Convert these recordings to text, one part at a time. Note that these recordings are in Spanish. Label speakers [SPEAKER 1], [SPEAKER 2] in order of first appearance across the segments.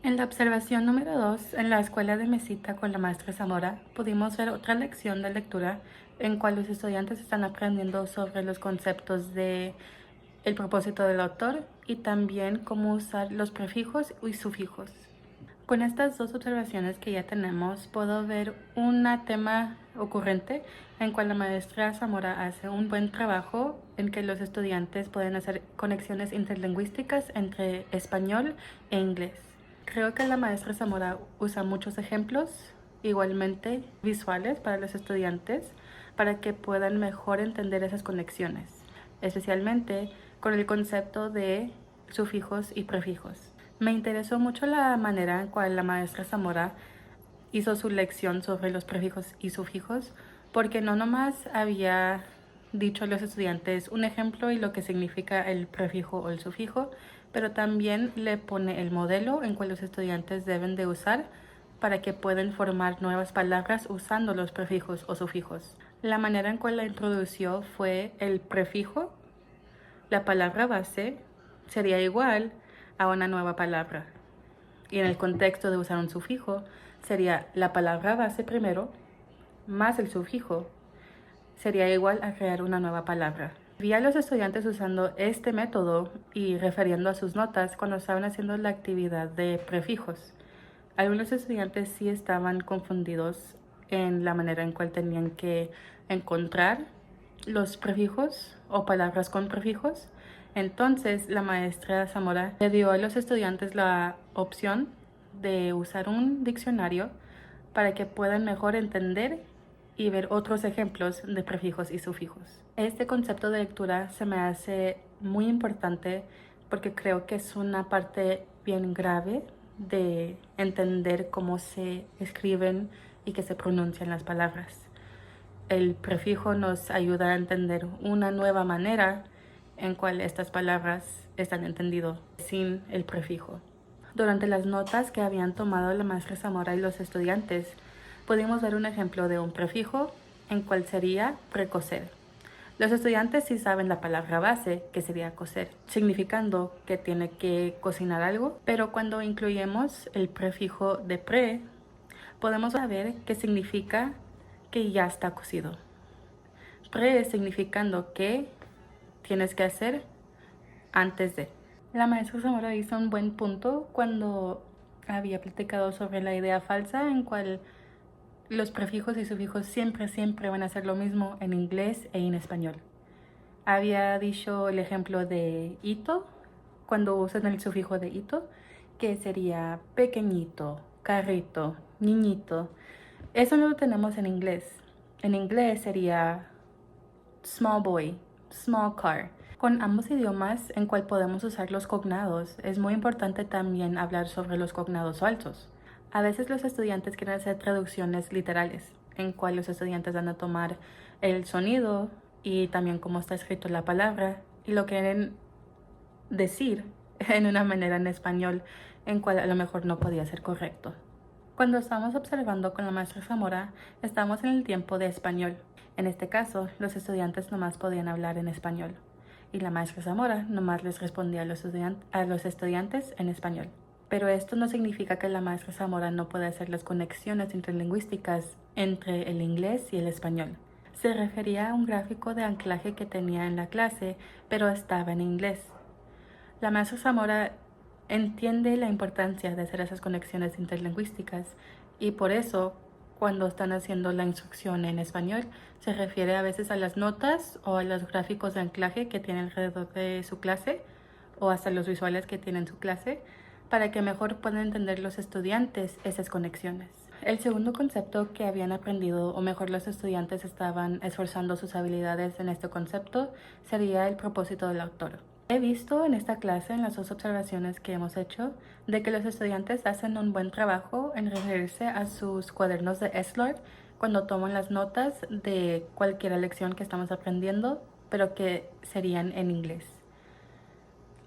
[SPEAKER 1] En la observación número 2, en la escuela de Mesita con la maestra Zamora, pudimos ver otra lección de lectura en cual los estudiantes están aprendiendo sobre los conceptos de el propósito del autor y también cómo usar los prefijos y sufijos. Con estas dos observaciones que ya tenemos, puedo ver un tema ocurrente en cual la maestra Zamora hace un buen trabajo en que los estudiantes pueden hacer conexiones interlingüísticas entre español e inglés. Creo que la maestra Zamora usa muchos ejemplos, igualmente visuales, para los estudiantes, para que puedan mejor entender esas conexiones, especialmente con el concepto de sufijos y prefijos. Me interesó mucho la manera en cual la maestra Zamora hizo su lección sobre los prefijos y sufijos, porque no nomás había dicho a los estudiantes un ejemplo y lo que significa el prefijo o el sufijo, pero también le pone el modelo en cual los estudiantes deben de usar para que puedan formar nuevas palabras usando los prefijos o sufijos. La manera en cual la introdució fue el prefijo, la palabra base sería igual a una nueva palabra. Y en el contexto de usar un sufijo, sería la palabra base primero más el sufijo. Sería igual a crear una nueva palabra. Vi a los estudiantes usando este método y refiriendo a sus notas cuando estaban haciendo la actividad de prefijos. Algunos estudiantes sí estaban confundidos en la manera en cual tenían que encontrar los prefijos o palabras con prefijos. Entonces la maestra Zamora le dio a los estudiantes la opción de usar un diccionario para que puedan mejor entender y ver otros ejemplos de prefijos y sufijos. Este concepto de lectura se me hace muy importante porque creo que es una parte bien grave de entender cómo se escriben y que se pronuncian las palabras. El prefijo nos ayuda a entender una nueva manera en cual estas palabras están entendidas sin el prefijo. Durante las notas que habían tomado la maestra Zamora y los estudiantes, pudimos ver un ejemplo de un prefijo en cual sería precocer. Los estudiantes sí saben la palabra base, que sería cocer, significando que tiene que cocinar algo, pero cuando incluimos el prefijo de pre, podemos saber que significa que ya está cocido. Pre significando que tienes que hacer antes de. La maestra Zamora hizo un buen punto cuando había platicado sobre la idea falsa en cual los prefijos y sufijos siempre van a ser lo mismo en inglés e en español. Había dicho el ejemplo de hito, cuando usan el sufijo de hito, que sería pequeñito, carrito, niñito. Eso no lo tenemos en inglés. En inglés sería small boy, small car. Con ambos idiomas en cual podemos usar los cognados, es muy importante también hablar sobre los cognados falsos. A veces los estudiantes quieren hacer traducciones literales, en cual los estudiantes van a tomar el sonido y también cómo está escrito la palabra y lo quieren decir en una manera en español en cual a lo mejor no podía ser correcto. Cuando estamos observando con la maestra Zamora, estamos en el tiempo de español. En este caso, los estudiantes nomás podían hablar en español y la maestra Zamora nomás les respondía a los estudiantes en español. Pero esto no significa que la maestra Zamora no pueda hacer las conexiones interlingüísticas entre el inglés y el español. Se refería a un gráfico de anclaje que tenía en la clase, pero estaba en inglés. La maestra Zamora entiende la importancia de hacer esas conexiones interlingüísticas y por eso cuando están haciendo la instrucción en español se refiere a veces a las notas o a los gráficos de anclaje que tiene alrededor de su clase o hasta los visuales que tiene en su clase para que mejor puedan entender los estudiantes esas conexiones. El segundo concepto que habían aprendido, o mejor los estudiantes estaban esforzando sus habilidades en este concepto, sería el propósito del autor. He visto en esta clase, en las dos observaciones que hemos hecho, de que los estudiantes hacen un buen trabajo en referirse a sus cuadernos de Esslord cuando toman las notas de cualquier lección que estamos aprendiendo, pero que serían en inglés.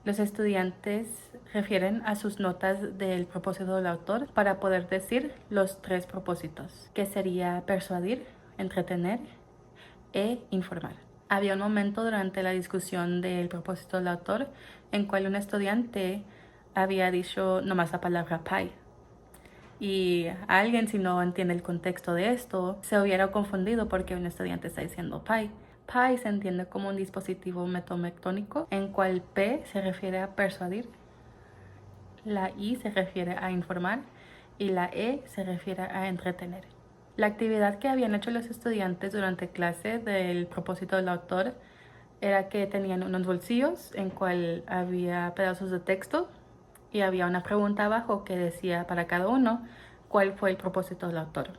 [SPEAKER 1] Los estudiantes refieren a sus notas del propósito del autor para poder decir los tres propósitos, que sería persuadir, entretener e informar. Había un momento durante la discusión del propósito del autor en cual un estudiante había dicho nomás la palabra pie. Y alguien, si no entiende el contexto de esto, se hubiera confundido porque un estudiante está diciendo pie. Pie se entiende como un dispositivo metomectónico en cual P se refiere a persuadir, la I se refiere a informar y la E se refiere a entretener. La actividad que habían hecho los estudiantes durante clase del propósito del autor era que tenían unos bolsillos en cual había pedazos de texto y había una pregunta abajo que decía para cada uno cuál fue el propósito del autor.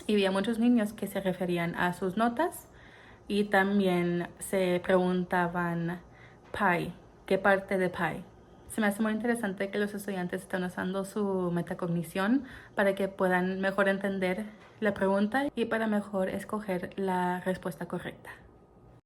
[SPEAKER 1] Y había muchos niños que se referían a sus notas y también se preguntaban pie, ¿qué parte de pie? Se me hace muy interesante que los estudiantes están usando su metacognición para que puedan mejor entender la pregunta y para mejor escoger la respuesta correcta.